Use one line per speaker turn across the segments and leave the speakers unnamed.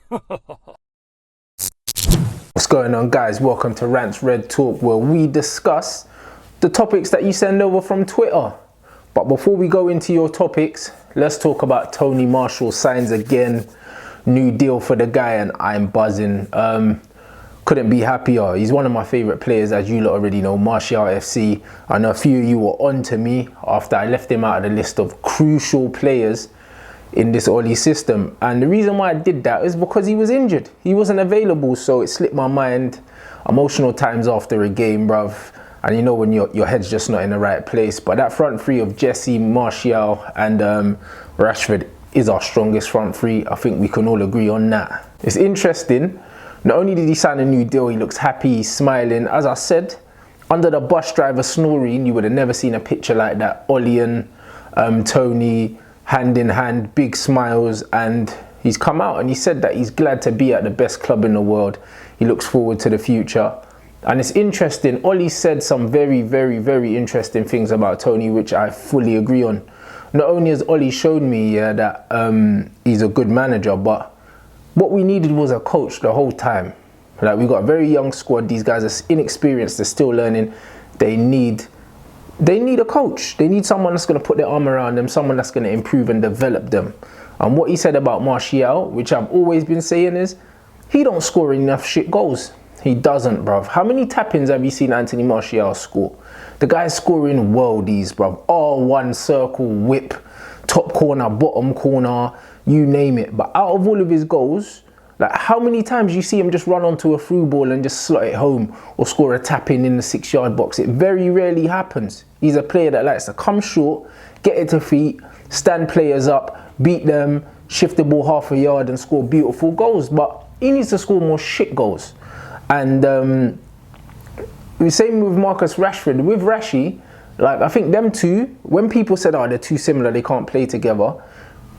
What's going on, guys? Welcome to Rants Red Talk, where we discuss the topics that you send over from Twitter. But before we go into your topics, let's talk about Tony Marshall signs again. New deal for the guy, and I'm buzzing. Couldn't be happier. He's one of my favourite players, as you lot already know, Martial FC. I know a few of you were on to me after I left him out of the list of crucial players in this Oli system. And the reason why I did that is because he was injured. He wasn't available, so it slipped my mind. Emotional times after a game, bruv. And you know when your head's just not in the right place. But that front three of Jesse, Martial and Rashford is our strongest front three. I think we can all agree on that. It's interesting. Not only did he sign a new deal, he looks happy, he's smiling. As I said, under the bus driver snoring, you would have never seen a picture like that. Oli and Tony, hand in hand, big smiles, and he's come out and he said that he's glad to be at the best club in the world. He looks forward to the future. And it's interesting, Oli said some very, very, very interesting things about Tony, which I fully agree on. Not only has Oli shown me that he's a good manager, but what we needed was a coach the whole time. Like, we got a very young squad. These guys are inexperienced. They're still learning. They need a coach. They need someone that's going to put their arm around them, someone that's going to improve and develop them. And what he said about Martial, which I've always been saying, is he don't score enough shit goals. He doesn't, bruv. How many tap-ins have you seen Anthony Martial score? The guy's scoring worldies, bruv. R1 circle, whip, top corner, bottom corner, you name it. But out of all of his goals, like, how many times you see him just run onto a through ball and just slot it home or score a tap-in in the 6-yard box? It very rarely happens. He's a player that likes to come short, get it to feet, stand players up, beat them, shift the ball half a yard and score beautiful goals. But he needs to score more shit goals. And the same with Marcus Rashford. With Rashi, like, I think them two, when people said, oh, they're too similar, they can't play together,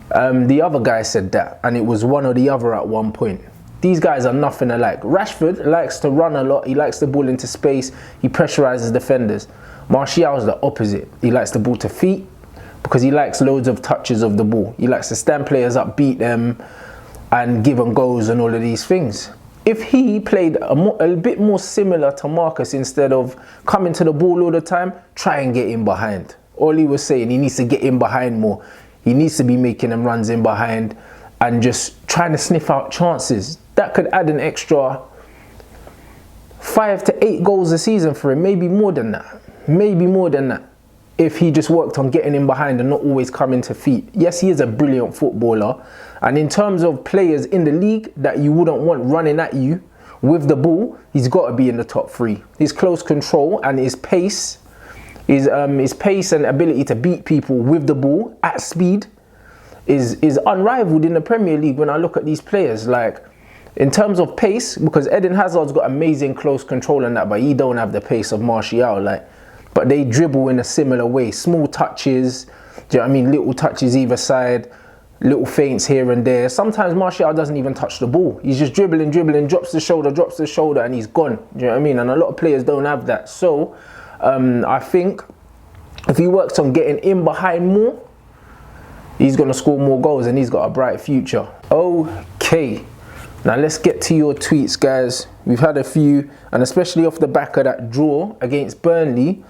the other guy said that, and it was one or the other at one point. These guys are nothing alike. Rashford likes to run a lot. He likes the ball into space. He pressurizes defenders. Martial is the opposite. He likes the ball to feet because he likes loads of touches of the ball. He likes to stand players up, beat them, and give them goals and all of these things. If he played a bit more similar to Marcus, instead of coming to the ball all the time, try and get in behind. All he was saying, he needs to get in behind more. He needs to be making them runs in behind and just trying to sniff out chances. That could add an extra 5 to 8 goals a season for him, maybe more than that. Maybe more than that. If he just worked on getting in behind and not always coming to feet. Yes, he is a brilliant footballer. And in terms of players in the league that you wouldn't want running at you with the ball, he's got to be in the top 3. His close control and his pace, his pace and ability to beat people with the ball at speed is unrivaled in the Premier League when I look at these players. Like, in terms of pace, because Eden Hazard's got amazing close control and that, but he don't have the pace of Martial. Like, but they dribble in a similar way. Small touches, do you know what I mean? Little touches either side, little feints here and there. Sometimes Martial doesn't even touch the ball. He's just dribbling, drops the shoulder, and he's gone. Do you know what I mean? And a lot of players don't have that. So, I think if he works on getting in behind more, he's going to score more goals and he's got a bright future. Okay. Now let's get to your tweets, guys. We've had a few, and especially off the back of that draw against Burnley.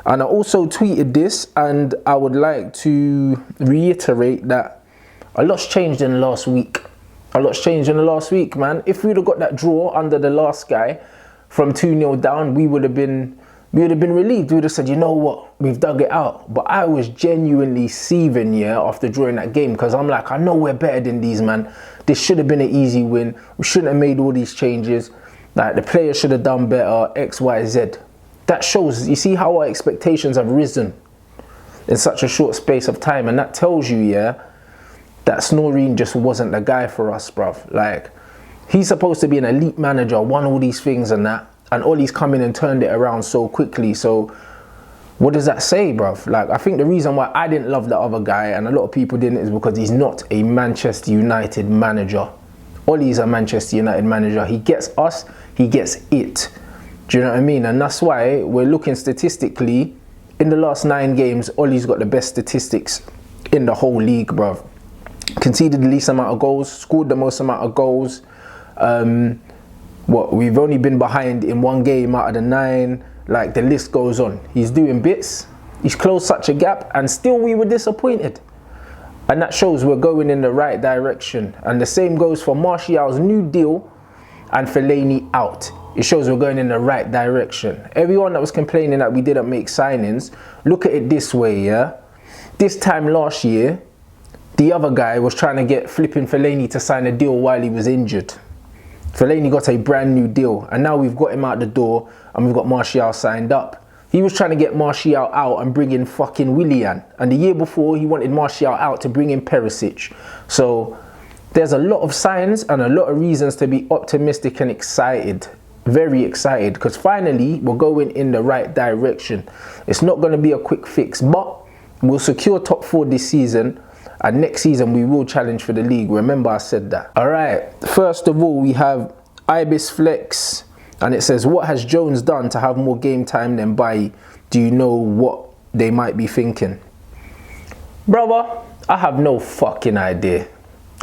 And I also tweeted this, and I would like to reiterate that a lot's changed in the last week. A lot's changed in the last week, man. If we'd have got that draw under the last guy from 2-0 down, we would have been relieved. We would have said, you know what, we've dug it out. But I was genuinely seething, after drawing that game, because I'm like, I know we're better than these, man. This should have been an easy win. We shouldn't have made all these changes. Like, the players should have done better, X, Y, Z. That shows, you see how our expectations have risen in such a short space of time. And that tells you, that Snoreen just wasn't the guy for us, bruv. Like, he's supposed to be an elite manager, won all these things and that. And Ollie's come in and turned it around so quickly. So what does that say, bruv? Like, I think the reason why I didn't love the other guy, and a lot of people didn't, is because he's not a Manchester United manager. Ollie's a Manchester United manager. He gets us, he gets it. Do you know what I mean? And that's why we're looking statistically, in the last 9 games, Ollie's got the best statistics in the whole league, bruv. conceded the least amount of goals, scored the most amount of goals. We've only been behind in 1 game out of the 9. Like, the list goes on. He's doing bits. He's closed such a gap, and still we were disappointed. And that shows we're going in the right direction. And the same goes for Martial's new deal and Fellaini out. It shows we're going in the right direction. Everyone that was complaining that we didn't make signings, look at it this way, yeah? This time last year, the other guy was trying to get flipping Fellaini to sign a deal while he was injured. Fellaini got a brand new deal, and now we've got him out the door and we've got Martial signed up. He was trying to get Martial out and bring in fucking Willian. And the year before, he wanted Martial out to bring in Perisic. So there's a lot of signs and a lot of reasons to be optimistic and excited. Very excited, because finally we're going in the right direction. It's not going to be a quick fix, but we'll secure top 4 this season. And next season we will challenge for the league. Remember I said that. All right. First of all, we have Ibis Flex. And it says, what has Jones done to have more game time than Bailly? Do you know what they might be thinking? Brother, I have no fucking idea.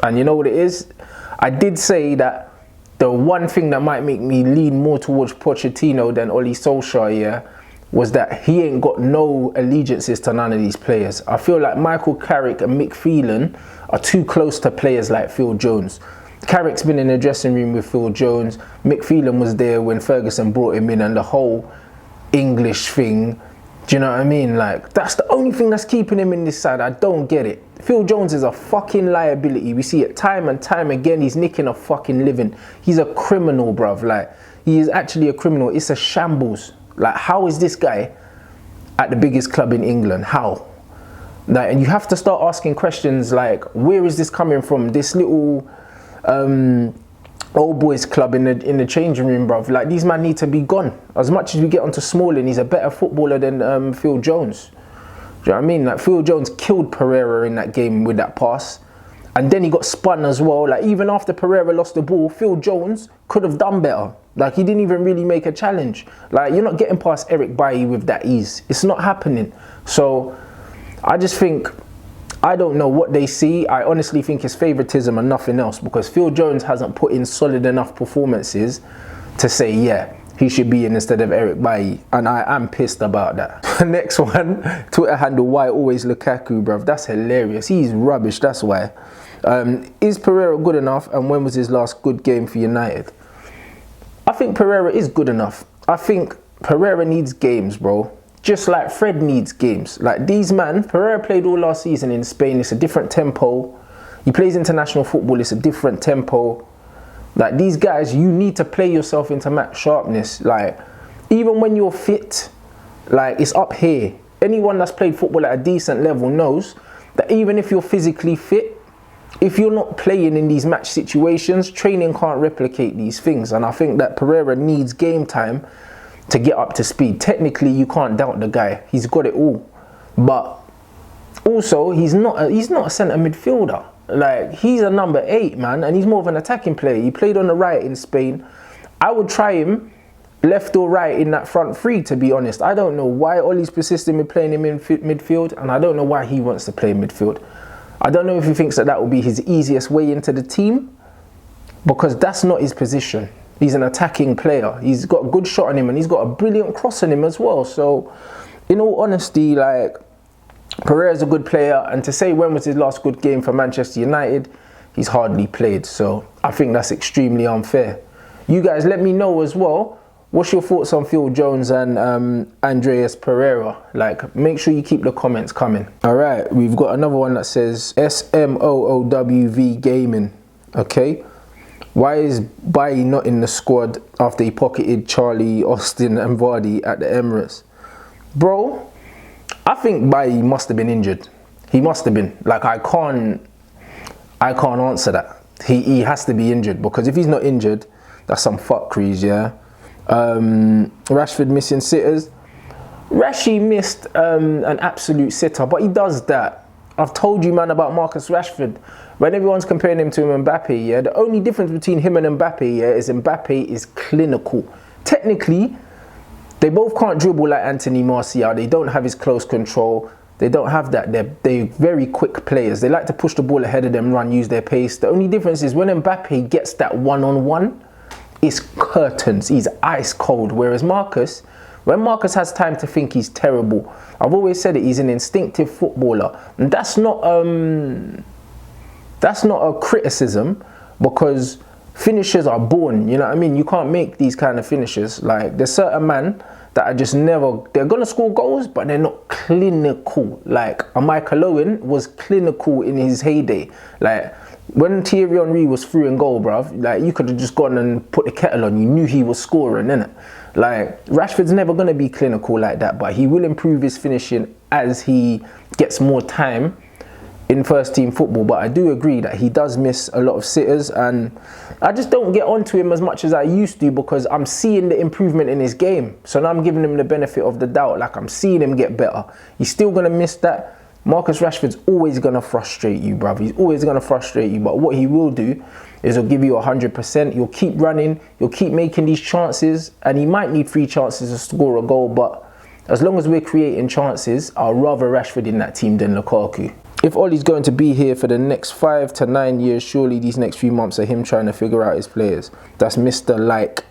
And you know what it is? I did say that the one thing that might make me lean more towards Pochettino than Ole Solskjaer, yeah, was that he ain't got no allegiances to none of these players. I feel like Michael Carrick and Mick Phelan are too close to players like Phil Jones. Carrick's been in the dressing room with Phil Jones. Mick Phelan was there when Ferguson brought him in, and the whole English thing, do you know what I mean? Like, that's the only thing that's keeping him in this side. I don't get it. Phil Jones is a fucking liability. We see it time and time again. He's nicking a fucking living. He's a criminal, bruv. Like, he is actually a criminal. It's a shambles. Like, how is this guy at the biggest club in England? How? Like, and you have to start asking questions like, where is this coming from? This little old boys club in the changing room, bruv. Like, these men need to be gone. As much as we get onto Smalling, he's a better footballer than Phil Jones. Do you know what I mean? Like, Phil Jones killed Pereira in that game with that pass, and then he got spun as well. Like, even after Pereira lost the ball, Phil Jones could have done better. Like, he didn't even really make a challenge. Like, you're not getting past Eric Bailly with that ease. It's not happening. So I just think, I don't know what they see. I honestly think it's favouritism and nothing else, because Phil Jones hasn't put in solid enough performances to say, yeah, he should be in instead of Eric Bailly. And I am pissed about that. Next one, Twitter handle, why always Lukaku, bruv? That's hilarious. He's rubbish, that's why. Is Pereira good enough, and when was his last good game for United? I think Pereira is good enough. I think Pereira needs games, bro. Just like Fred needs games. Like, these man, Pereira played all last season in Spain. It's a different tempo. He plays international football. It's a different tempo. Like, these guys, you need to play yourself into match sharpness. Like, even when you're fit, like, it's up here. Anyone that's played football at a decent level knows that even if you're physically fit, if you're not playing in these match situations, training can't replicate these things. And I think that Pereira needs game time to get up to speed. Technically, you can't doubt the guy. He's got it all. But also, he's not a centre midfielder. Like, he's a number 8, man, and he's more of an attacking player. He played on the right in Spain. I would try him left or right in that front three, to be honest. I don't know why Ollie's persisting with playing him in midfield, and I don't know why he wants to play midfield. I don't know if he thinks that that will be his easiest way into the team, because that's not his position. He's an attacking player. He's got a good shot on him, and he's got a brilliant cross on him as well. So, in all honesty, like, Pereira's a good player, and to say when was his last good game for Manchester United, he's hardly played. So, I think that's extremely unfair. You guys, let me know as well. What's your thoughts on Phil Jones and Andreas Pereira? Like, make sure you keep the comments coming. All right, we've got another one that says SMOOWV Gaming. Okay. Why is Bailly not in the squad after he pocketed Charlie, Austin and Vardy at the Emirates? Bro, I think Bailly must have been injured. He must have been. Like, I can't answer that. He has to be injured, because if he's not injured, that's some fuckeries, yeah? Rashford missing sitters. Rashi missed an absolute sitter, but he does that. I've told you, man, about Marcus Rashford. When everyone's comparing him to Mbappe, yeah, the only difference between him and Mbappe, yeah, is Mbappe is clinical. Technically, they both can't dribble like Anthony Martial. They don't have his close control. they don't have that. They're very quick players. They like to push the ball ahead of them, run, use their pace. The only difference is when Mbappe gets that one-on-one, it's curtains. He's ice cold. Whereas Marcus, when Marcus has time to think, he's terrible. I've always said it, he's an instinctive footballer. And that's not a criticism, because finishers are born, you know what I mean? You can't make these kind of finishers. Like, there's certain men that are just never, they're gonna score goals, but they're not clinical. Like, a Michael Owen was clinical in his heyday. Like, when Thierry Henry was through in goal, bruv, like, you could have just gone and put the kettle on. You knew he was scoring, innit? Like, Rashford's never gonna be clinical like that, but he will improve his finishing as he gets more time in first team football. But I do agree that he does miss a lot of sitters, and I just don't get onto him as much as I used to, because I'm seeing the improvement in his game. So now I'm giving him the benefit of the doubt. Like, I'm seeing him get better. He's still going to miss that. Marcus Rashford's always going to frustrate you, bruv. He's always going to frustrate you. But what he will do is he'll give you 100%. You'll keep running. You'll keep making these chances. And he might need 3 chances to score a goal. But as long as we're creating chances, I'd rather Rashford in that team than Lukaku. If Ollie's going to be here for the next 5 to 9 years, surely these next few months are him trying to figure out his players. That's Mr.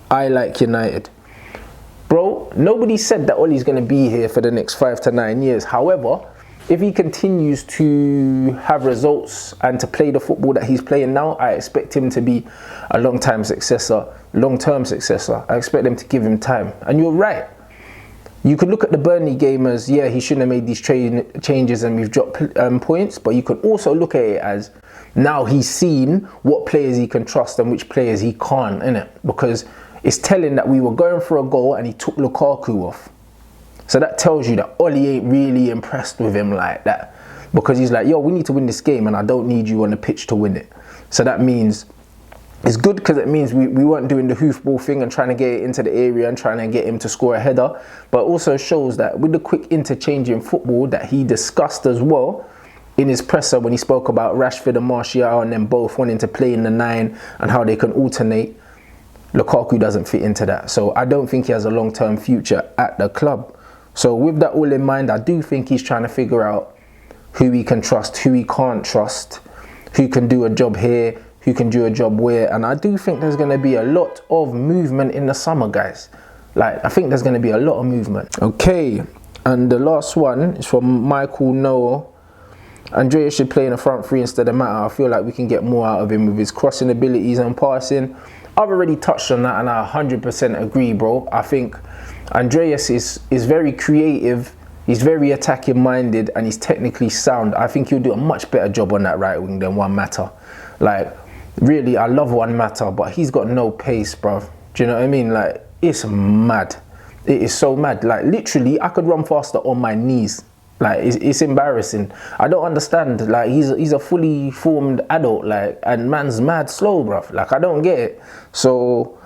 I Like United. Bro, nobody said that Ollie's going to be here for the next 5 to 9 years. However, if he continues to have results and to play the football that he's playing now, I expect him to be a long-term successor. I expect them to give him time. And you're right. You could look at the Burnley game as, yeah, he shouldn't have made these changes and we've dropped points. But you could also look at it as, now he's seen what players he can trust and which players he can't, innit? Because it's telling that we were going for a goal and he took Lukaku off. So that tells you that Ollie ain't really impressed with him like that. Because he's like, yo, we need to win this game and I don't need you on the pitch to win it. So that means, it's good because it means we weren't doing the hoofball thing and trying to get it into the area and trying to get him to score a header. But it also shows that with the quick interchange in football that he discussed as well in his presser when he spoke about Rashford and Martial and them both wanting to play in the 9 and how they can alternate, Lukaku doesn't fit into that. So I don't think he has a long-term future at the club. So with that all in mind, I do think he's trying to figure out who he can trust, who he can't trust, who can do a job here, who can do a job where. And I do think there's going to be a lot of movement in the summer, guys. Like, I think there's going to be a lot of movement. Okay, and the last one is from Michael Noel. Andreas should play in the front 3 instead of Mata. I feel like we can get more out of him with his crossing abilities and passing. I've already touched on that and I 100% agree, bro. I think Andreas is very creative. He's very attacking minded and he's technically sound. I think he'll do a much better job on that right wing than Juan Mata. Like, really, I love Juan Mata, but he's got no pace, bruv. Do you know what I mean? Like, it's mad. It is so mad. Like, literally, I could run faster on my knees. Like, it's embarrassing. I don't understand. Like, he's a fully formed adult, like, and man's mad slow, bruv. Like, I don't get it. So,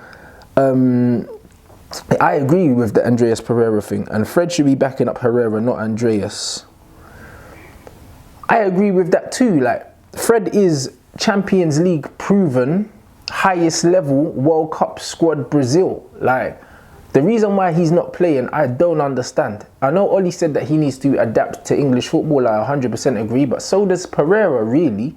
I agree with the Andreas Pereira thing. And Fred should be backing up Herrera, not Andreas. I agree with that too. Like, Fred is Champions League proven, highest level World Cup squad Brazil. Like, the reason why he's not playing, I don't understand. I know Ollie said that he needs to adapt to English football. I 100% agree, but so does Pereira, really,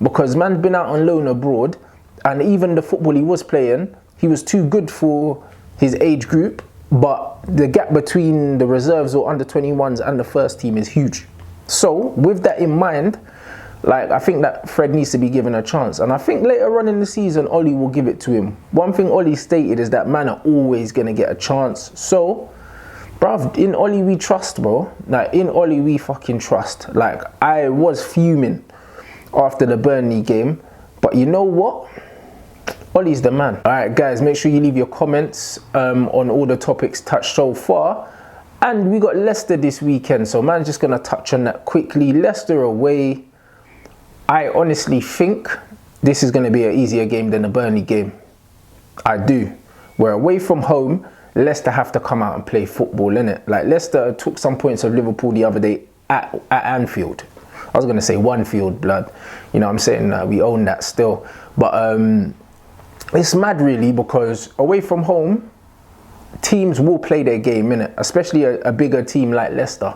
because man's been out on loan abroad, and even the football he was playing, he was too good for his age group, but the gap between the reserves or under 21s and the first team is huge. So with that in mind, like, I think that Fred needs to be given a chance. And I think later on in the season, Ollie will give it to him. One thing Ollie stated is that man are always going to get a chance. So, bruv, in Ollie we trust, bro. Like, in Ollie we fucking trust. Like, I was fuming after the Burnley game. But you know what? Ollie's the man. Alright, guys, make sure you leave your comments on all the topics touched so far. And we got Leicester this weekend. So, man's just going to touch on that quickly. Leicester away. I honestly think this is going to be an easier game than the Burnley game. I do. We're away from home. Leicester have to come out and play football, innit? Like, Leicester took some points of Liverpool the other day at Anfield. I was going to say one field, blood. You know what I'm saying? We own that still. But it's mad, really, because away from home, teams will play their game, innit? Especially a bigger team like Leicester.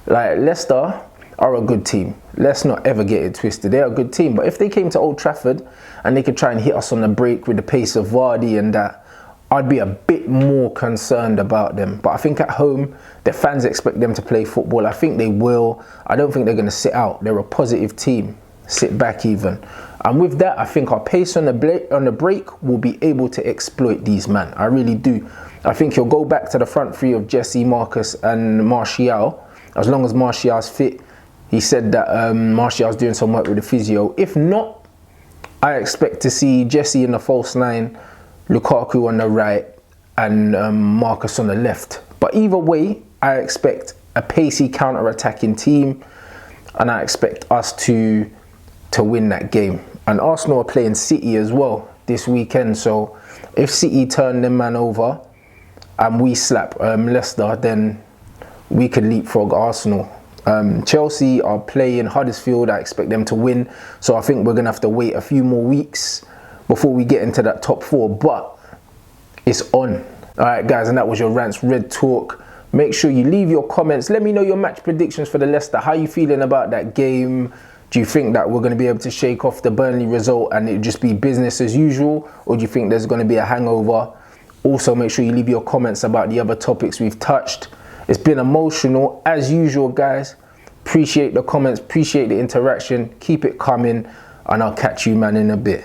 Like, Leicester are a good team. Let's not ever get it twisted. They're a good team. But if they came to Old Trafford and they could try and hit us on the break with the pace of Vardy and that, I'd be a bit more concerned about them. But I think at home, the fans expect them to play football. I think they will. I don't think they're going to sit out. They're a positive team. Sit back even. And with that, I think our pace on the break will be able to exploit these men. I really do. I think he'll go back to the front three of Jesse, Marcus and Martial. As long as Martial's fit. He said that Martial's doing some work with the physio. If not, I expect to see Jesse in the false nine, Lukaku on the right, and Marcus on the left. But either way, I expect a pacey counter-attacking team, and I expect us to win that game. And Arsenal are playing City as well this weekend, so if City turn them man over and we slap Leicester, then we could leapfrog Arsenal. Chelsea are playing Huddersfield. I expect them to win, so I think we're going to have to wait a few more weeks before we get into that top four, but it's on. Alright guys, and that was your Rants Red Talk. Make sure you leave your comments. Let me know your match predictions for the Leicester. How you feeling about that game? Do you think that we're going to be able to shake off the Burnley result and it just be business as usual? Or do you think there's going to be a hangover? Also, make sure you leave your comments about the other topics we've touched. It's been emotional as usual, guys. Appreciate the comments, appreciate the interaction. Keep it coming, and I'll catch you, man, in a bit.